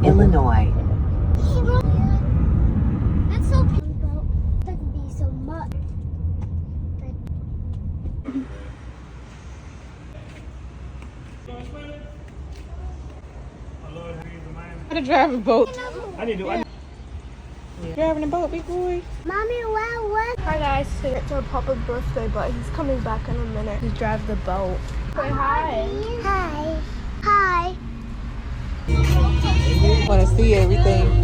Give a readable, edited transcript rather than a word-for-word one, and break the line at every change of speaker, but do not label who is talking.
Illinois.
That's so beautiful. Doesn't be so much.
How to drive a boat.
I need to.
Driving a boat, big boy.
Mommy, what?
Hi guys, today it's our Papa's birthday, but he's coming back in a minute to drive the boat. Say hi.
Hi. Hi.
Want to see everything.